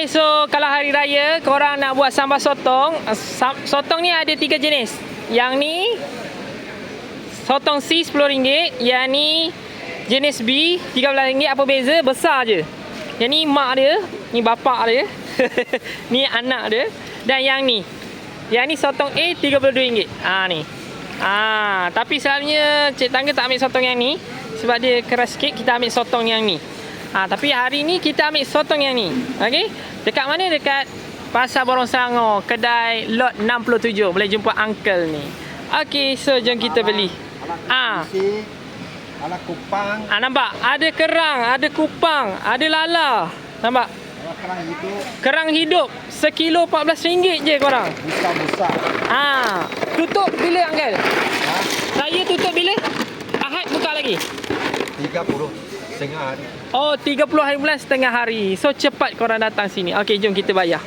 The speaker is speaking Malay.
Okay, so kalau hari raya korang nak buat sambal sotong, sotong ni ada 3 jenis. Yang ni sotong C RM10, yang ni jenis B RM13. Apa beza? Besar je. Yang ni mak dia, ni bapak dia. Ni anak dia. Dan yang ni sotong A RM32. Ni. Tapi selalunya Cik Tangga tak ambil sotong yang ni sebab dia keras sikit. Kita ambil sotong yang ni. Tapi hari ni kita ambil sotong yang ni. Okey. Dekat mana? Dekat Pasar Borong Selangor, kedai lot 67. Boleh jumpa uncle ni. Okey, so jom kita beli. Ala kupang. Nampak? Ada kerang, ada kupang, ada lala. Nampak? Kerang hidup. Kerang hidup. Sekilo RM14 je korang. Besar-besar. Tutup bila uncle? Saya tutup bila? Ahad buka lagi. 30 setengah hari. Oh, 30 hari bulan setengah hari. So cepat korang datang sini. Okey, jom kita bayar.